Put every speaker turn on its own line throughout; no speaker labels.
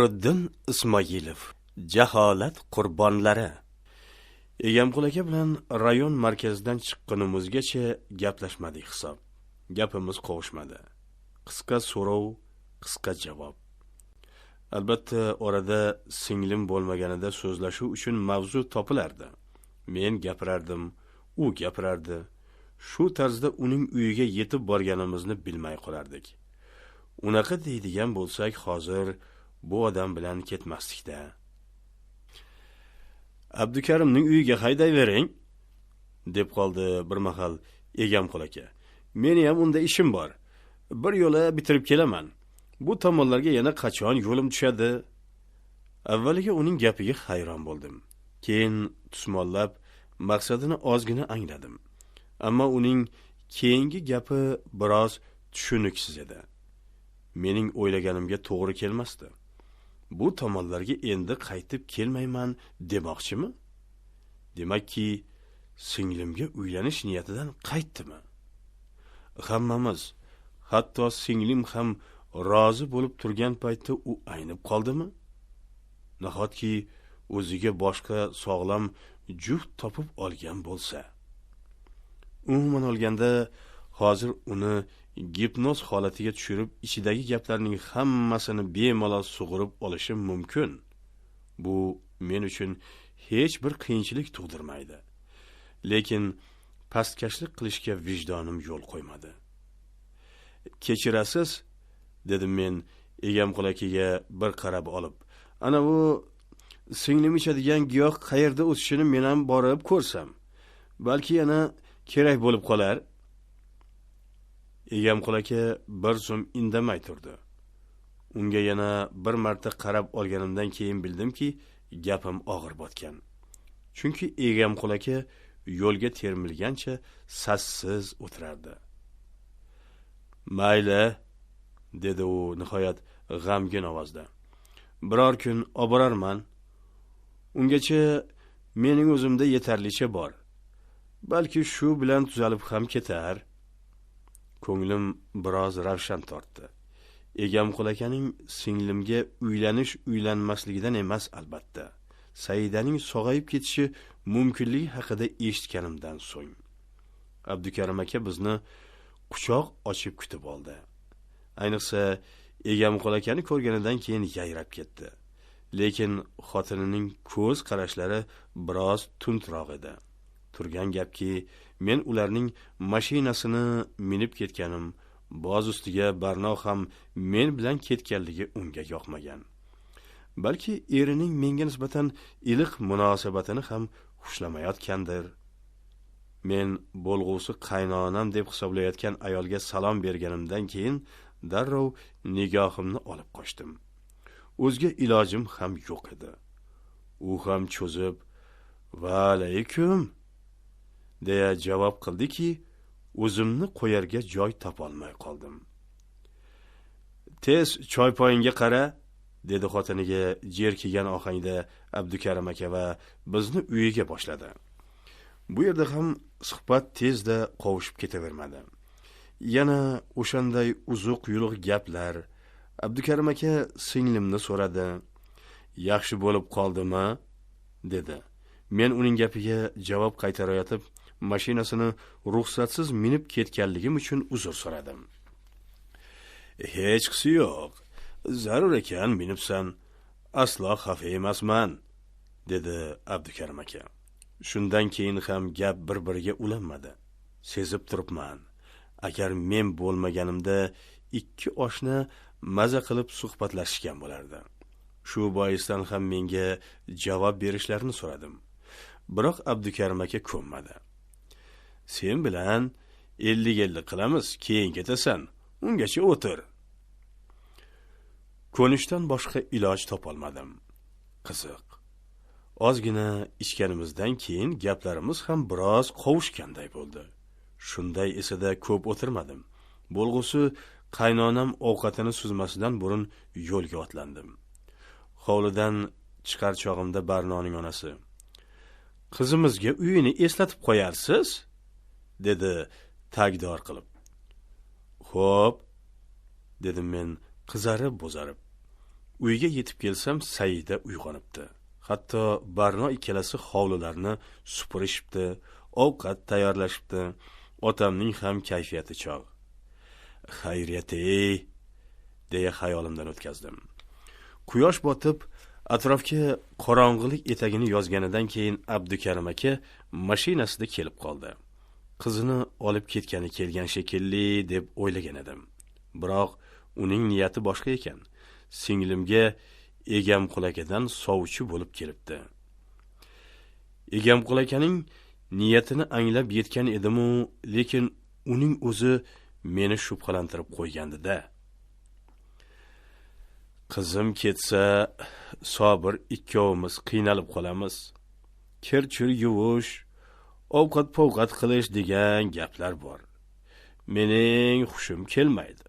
Nuriddin Ismoilov Jaholat qurbonlari. Egamqul aka bilan rayon markazidan chiqqanimizgacha gaplashmadik hisob. Gapimiz qovushmadi. Qisqa so'rov, qisqa javob. Albatta orada singlim bo'lmaganida so'zlashuv uchun mavzu topilardi. Men gapirardim, u gapirardi. Shu tarzda uning uyiga yetib borganimizni bilmay qolardik. Unaqa deydigan bo'lsak, hozir bu odam bilan ketmasdik-da. Abdukarimning uyiga haydayvering, deb qoldi bir mahal Egamqul aka. Meni ham unda ishim bor. Bir yo'la bitirib kelaman. Bu tomonlarga yana qachon yo'lim tushadi? Avvaliga uning gapiga hayron bo'ldim. Keyin tusmollab maqsadini ozgina angladim. Ammo uning keyingi gapi biroz tushuniksiz edi. Mening o'ylaganimga to'g'ri kelmasdi. Bu tomonlarga endi qaytib kelmayman demoqchimi? Demakki, singlimga uylanish niyatidan qaytdimi? Hammamiz, hatto singlim ham rozi bo'lib turgan paytda u aynib qoldimi? Nahotki o'ziga boshqa sog'lom juft topib olgan bo'lsa. Umuman olganda, hozir uni gipnoz holatiga tushirib, ichidagi gaplarning hammasini bemalol sug'urib olishim mumkin. Bu men uchun hech bir qiyinchilik tug'dirmaydi. Lekin pastkashlik qilishga vijdonim yo'l qo'ymadi. Kechirasiz, dedim men Egamqul akaga bir qarab olib. Ana bu singlim ichadigan giyoh qayerda o'sishini men ham borib ko'rsam, balki yana kerak bo'lib qolar. Egamqul aka bir zum indamay turdi. Unga yana bir marta qarab olganimdan keyin bildimki, gapim og'ir botgan. Chunki Egamqul aka yo'lga termilgancha sassiz o'tirardi. Mayli, dedi u nihoyat g'amgin ovozda. Biror kun oborarman. Ungacha mening o'zimda yetarlicha bor. Balki shu bilan tuzalib ham ketar. Ko'nglim biroz ravshan tortdi. Egamqul akaning singlimga uylanmasligidan emas albatta. Saidaning sog'ayib ketishi mumkinligi haqida eshitganimdan so'ng. Abdukarim aka bizni quchoq ochib kutib oldi. Ayniqsa Egamqul akani ko'rganidan keyin yayrab ketdi. Lekin xotinining ko'z qarashlari biroz tuntroq edi. Turgan gapki, men ularning mashinasini minib ketganim, boz ustiga Barno ham men bilan ketganligi unga yoqmagan. Balki erining menga nisbatan iliq munosabatini ham xushlamayotgandir. Men bo'lg'usi qaynonam deb hisoblayotgan ayolga salom berganimdan keyin darrov nigohimni olib qochdim. O'zga ilojim ham yo'q edi. U ham cho'zib, "Va alaykum" deya javob qildiki, o'zimni qo'yarga joy topolmay qoldim. "Tez choypoyinga qara", dedi xotiniga jerkigan ohangda Abdukarim aka va bizni uyiga boshladi. Bu yerda ham suhbat tezda qovushib ketavermadi. Yana o'shanday uzuq-yuluq gaplar. Abdukarim aka singlimni so'radi. "Yaxshi bo'lib qoldimi?" dedi. Men uning gapiga javob qaytarayotib, mashinasini ruxsatsiz minib ketganligim uchun uzr so'radim. "Hech qisi yo'q. Zarur ekan minibsan. Aslo xafa emasman", dedi Abdukarim aka. Shundan keyin ham gap bir-biriga ulanmadi. Sezib turibman. Agar men bo'lmaganimda ikki oshna maza qilib suhbatlashishgan bo'lardi. Shu boisdan ham menga javob berishlarini so'radim. Biroq Abdukarim aka ko'nmadi. "Sen bilan 50-50 qilamiz, keyin ketasan. Ungacha o'tir." Ko'nishdan boshqa iloj topolmadim. Qiziq. Ozgina ichganimizdan keyin gaplarimiz ham biroz qovushganday bo'ldi. Shunday esada ko'p o'tirmadim. Bo'lg'usi qaynonam ovqatini suzmasidan burun yo'lga otlandim. Hovlidan chiqar chog'imda Barnoning onasi: "Qizimizga uyini eslatib qo'yarsiz?" dedi tagdor qilib. "Xo'p", dedim men qizarib-bo'zarib. Uyga yetib kelsam, Saida uyg'onibdi. Hatto Barno ikkalasi hovlilarni supurishibdi, ovqat tayyorlashibdi. Otamning ham kayfiyati chog'. Xayriyat-ey, deya xayolimdan o'tkazdim. Quyosh botib, atrofga qorong'ilik etagini yozganidan keyin Abdukarim aka mashinasida kelib qoldi. Qizini olib ketgani kelgan shekilli deb o'ylagan edim. Biroq uning niyati boshqa ekan. Singlimga Egamqul-akadan sovchi bo'lib kelibdi. Egamqul-akaning niyatini anglab yetgan edim-u, lekin uning o'zi meni shubhalantirib qo'ygandi-da. Qizim ketsa, Sobir ikkovimiz qiynalib qolamiz. Kir-chir yuvish, ovqat-povqat qilish degan gaplar bor. Mening xushim kelmaydi.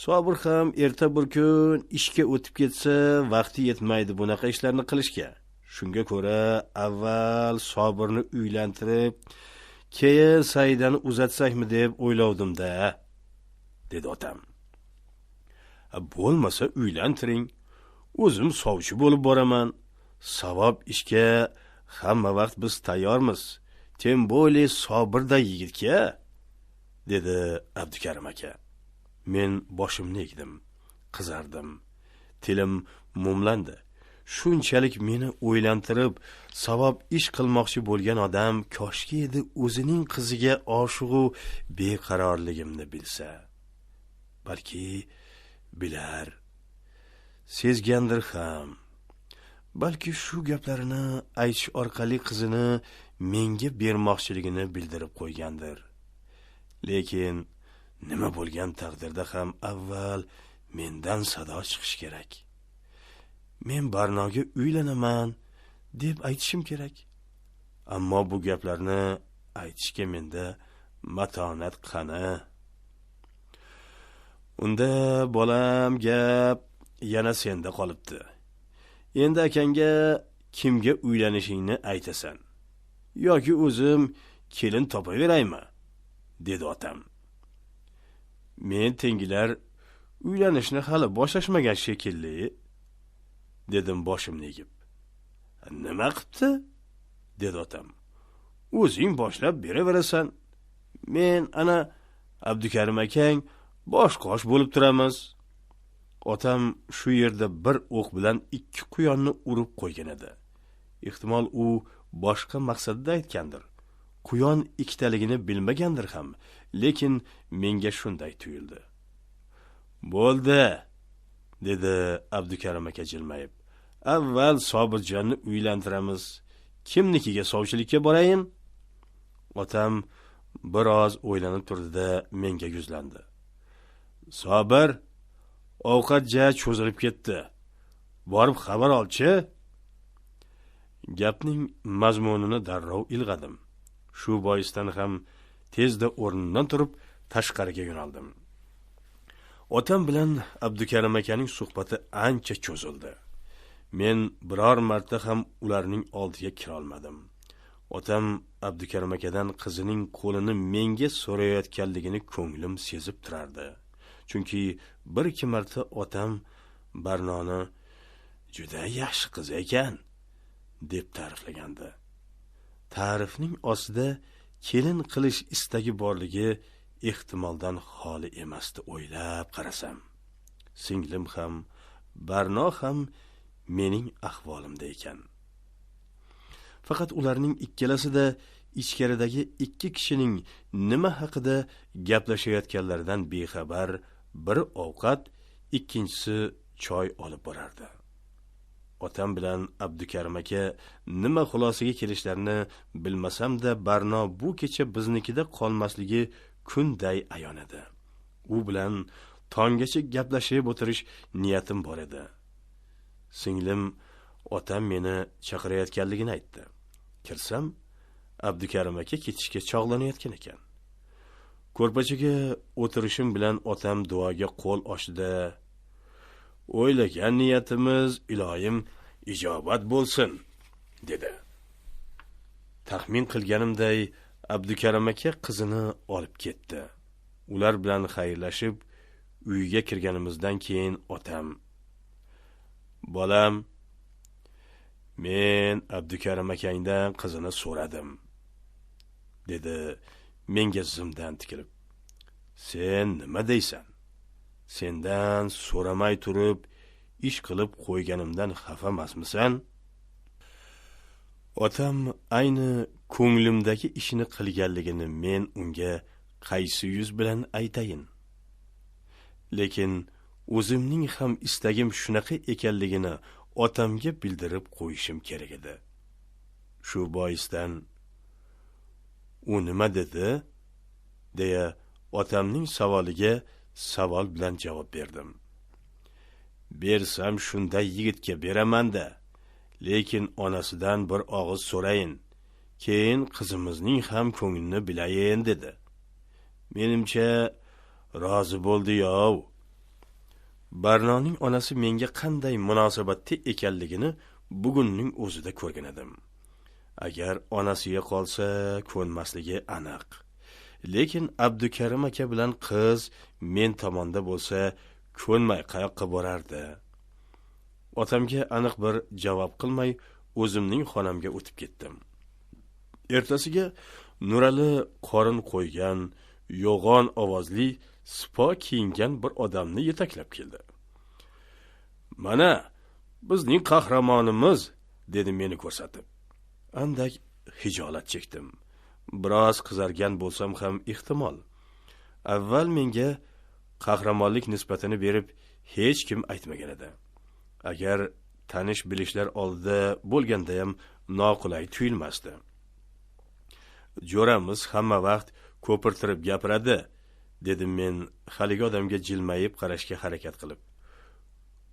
Sobir ham erta bir kun ishga o'tib ketsa, vaqti yetmaydi bunaqa ishlarni qilishga. Shunga ko'ra, avval Sobirni uylantirib, keyin Saidani uzatsakmi deb o'ylovdim-da, dedi otam. Bo'lmasa uylantiring. O'zim sovchi bo'lib boraman. Savob ishga hamma vaqt biz tayyormiz. Tem bo'li Sobirda yigitga, dedi Abdukarim aka. Men boshimni egdim, qizardim. Tilim mumlandi. Shunchalik meni o'ylantirib, savob ish qilmoqchi bo'lgan odam koshki edi o'zining qiziga oshiqu beqarorligimni bilsa. Balki bilar, sezgandir ham. Balki shu gaplarini aytish orqali qizini menga bermoqchiligini bildirib qo'ygandir. Lekin nima bo'lgan taqdirda ham avval mendan sado chiqish kerak. Men Barnoga uylanaman deb aytishim kerak. Ammo bu gaplarni aytishga menda matonat qani? Unda bolam gap yana senda qolibdi. Endi akangga kimga uylanishingni aytasan. Yoki o'zim kelin topaveraymi? Dedi otam. Men tengilar uylanishni hali boshlashmagan shekilli, dedim boshimni egib. Nima qipti? Dedi otam. O'zing boshlab beraverasan. Men ana Abdukarim akang bosh-qosh bo'lib turamiz. Otam shu yerda bir o'q bilan ikki quyonni urib qo'ygan edi. Ehtimol u boshqa maqsadda aytgandir. Quyon ikkitaligini bilmagandir ham, lekin menga shunday tuyuldi. Bo'ldi, dedi Abdukarim aka jilmayib. Avval Sobirjonni uylantiramiz. Kimnikiga sovchilikka borayin? Otam biroz o'ylanib turdi-da, menga yuzlandi. Sobir, ovqat ja cho'zilib ketdi. Borib xabar olchi. Gapning mazmunini darrov ilg'adim. Shu boisdan ham tezda o'rnimdan turib tashqariga yo'naldim. Otam bilan Abdukarim akaning suhbati ancha cho'zildi. Men biror marta ham ularning oldiga kira olmadim. Otam Abdukarim akadan qizining qo'lini menga so'rayotganligini ko'nglim sezib turardi. Chunki bir ikki marta otam Barnoni juda yaxshi qiz ekan deb ta'riflagandi. Ta'rifning ostida kelin qilish istagi borligi ehtimoldan xoli emasdi o'ylab qarasam. Singlim ham, Barno ham mening ahvolimda ekan. Faqat ularning ikkalasida ichkaridagi ikki kishining nima haqida gaplashayotganlaridan bexabar, biri ovqat, ikkinchisi choy olib borardi. Otam bilan Abdukarim aka nima xulosaga kelishlarini bilmasam-da, Barno bu kecha biznikida qolmasligi kunday ayon edi. U bilan tonggacha gaplashib o'tirish niyatim bor edi. Singlim otam meni chaqirayotganligini aytdi. Kirsam, Abdukarim aka ketishga chog'lanayotgan ekan. Ko'rpachaga o'tirishim bilan otam duoga qo'l ochdi. O'ylagan niyatimiz iloyim ijobat bo'lsin, dedi. Taxmin qilganimday Abdukarim aka qizini olib ketdi. Ular bilan xayrlashib, uyga kirganimizdan keyin otam: Bolam, men Abdukarim akangdan qizini so'radim, dedi menga zimdan tikilib. Sen nima deysan? Sendan so'ramay turib, ish qilib qo'yganimdan xafamasmisan? Otam ayni ko'nglimdagi ishini qilganligini men unga qaysi yuz bilan aytayin? Lekin o'zimning ham istagim shunaqa ekanligini otamga bildirib qo'yishim kerak edi. Shu boisdan u nima dedi deya otamning savoliga savol bilan javob berdim. Bersam shunday yigitga beraman-da, lekin onasidan bir og'iz so'rayin, keyin qizimizning ham ko'nglini bilayin dedi. Menimcha rozi bo'ldi-yov. Barnoning onasi menga qanday munosabatda ekanligini bugunning o'zida ko'rgan edim. Agar onasiga qolsa ko'nmasligi aniq. Lekin Abdukarim aka bilan qiz men tomonda bo'lsa ko'nmay qayoqqa borardi? Otamga aniq bir javob qilmay o'zimning xonamga o'tib ketdim. Ertasiga Nurali qorin qo'ygan, yo'g'on ovozli, sipo kiyingan bir odamni yetaklab keldi. Mana bizning qahramonimiz, dedi meni ko'rsatib. Andak hijolat chekdim. Biroz qizargan bo'lsam ham ehtimol. Avval menga qahramonlik nisbatini berib hech kim aytmagan edi. Agar tanish bilishlar oldida bo'lganda ham noqulay tuyulmasdi. Jo'ramiz hamma vaqt ko'pirtirib gapiradi, dedim men haligi odamga jilmayib qarashga harakat qilib.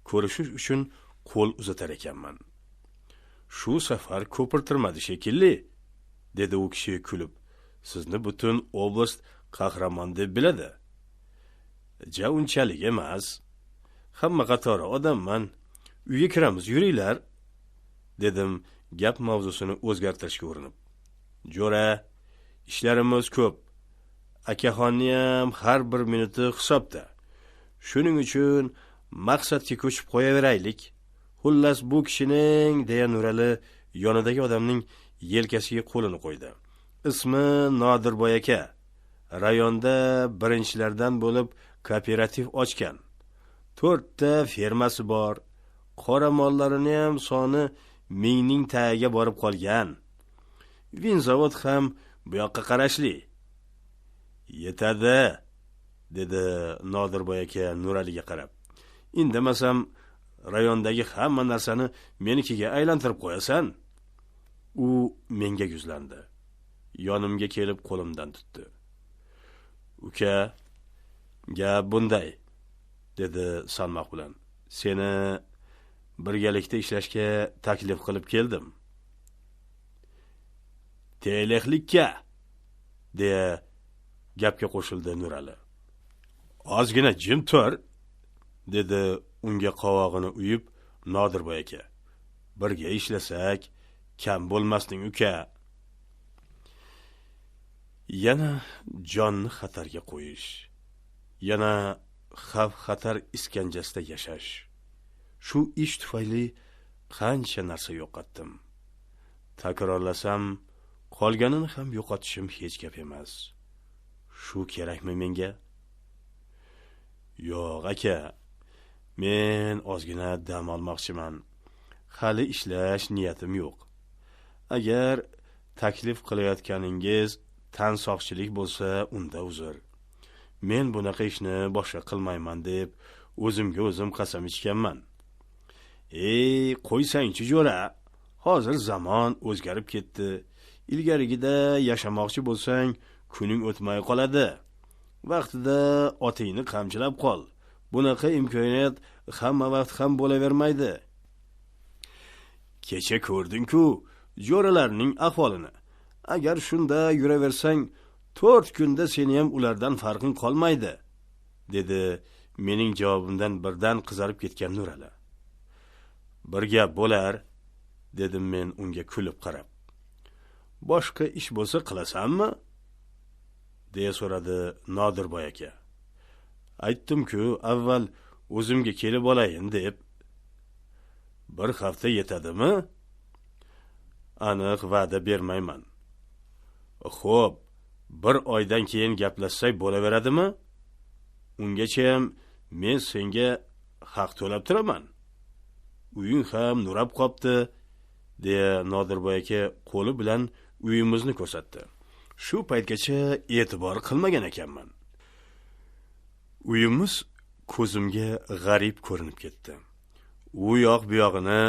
Ko'rishish uchun qo'l uzatar ekanman. Shu safar ko'pirtirmadi shekilli, dedi u kishi kulib. Sizni butun oblast qahramon deb biladi. Ja unchalik emas. Hamma qatori odamman. Uyga kiramiz, yuringlar, dedim gap mavzusini o'zgartirishga urinib. Jo'ra, ishlarimiz ko'p. Akaxonni ham har bir minuti hisobda. Shuning uchun maqsadga ko'chib qo'yaveraylik. Xullas bu kishining, deya Nurali yonidagi odamning yelkasiga qo'lini qo'ydi. Ismi Nodirboy aka. Rayonda birinchilardan bo'lib kooperativ ochgan. 4 ta fermasi bor. Qora mollarini ham soni 1000ning tagiga borib qolgan. Vinzavod ham bu yoqqa qarashli. Yetadi, dedi Nodirboy aka Nuraliga qarab. Indamasam rayondagi hamma narsani menikiga aylantirib qo'yasan. U menga yuzlandi. Yonimga kelib qo'limdan tutdi. Uka, gap bunday, dedi salmoq bilan. Seni birgalikda ishlashga taklif qilib keldim. Telexlikka, deya gapga qo'shildi Nurali. Ozgina jim tur, dedi unga qovog'ini uyib Nodirboy aka. Birga ishlasak kam bo'lmasning uka. Yana jonni xatarga qo'yish, yana xavf-xatar iskanjasida yashash. Shu ish tufayli qancha narsa yo'qotdim. Takrorlasam, qolganini ham yo'qotishim hech gap emas. Shu kerakmi menga? Yo'q aka, men ozgina dam olmoqchiman. Hali ishlash niyatim yo'q. Agar taklif qilayotganingiz tan soqchilik bo'lsa, unda uzr. Men bunaqa ishni boshqa qilmayman deb o'zimga o'zim qasam ichganman. Qo'ysangchi jo'ra. Hozir zamon o'zgarib ketdi. Ilgarigida yashamoqchi bo'lsang, kuning o'tmay qoladi. Vaqtida otingni qamchilab qol. Bunaqa imkoniyat hamma vaqt ham bo'lavermaydi. Kecha ko'rding-ku jo'ralarning ahvolini. Agar shunda yuraversang, 4 kunda seni ham ulardan farqing qolmaydi, dedi mening javobimdan birdan qizarib ketgan Nurali. Bir gap bo'lar, dedim men unga kulib qarab. Boshqa ish bo'lsa qilasanmi? deya so'radi Nodirboy aka. Aytdim-ku, avval o'zimga kelib olayin deb. bir hafta yetadimi? Aniq va'da bermayman. Xo'p, bir oydan keyin gaplashsak bo'laveradimi? Ungacha ham men senga haq to'lab turaman. Uying ham nurab qopti, deya Nodirboy aka qo'li bilan uyimizni ko'rsatdi. Shu paytgacha e'tibor qilmagan ekanman. Uyimiz ko'zimga g'arib ko'rinib ketdi. U yoq bu yog'ini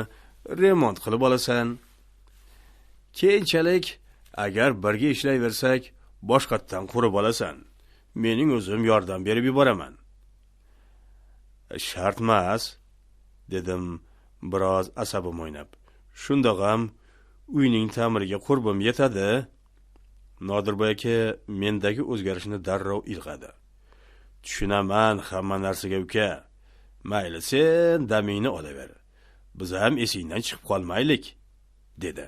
remont qilib olasan. Keyinchalik agar birga ishlayversak, boshqatdan qurib olasan. Mening o'zim yordam berib yuboraman. Shart emas, dedim biroz asabim o'ynab. Shundoq ham uyning ta'miriga qurbim yetadi. Nodirboy aka mendagi o'zgarishni darrov ilg'adi. Tushunaman hamma narsaga uka. Mayli sen damingni olaver. Biz ham esingdan chiqib qolmaylik, dedi.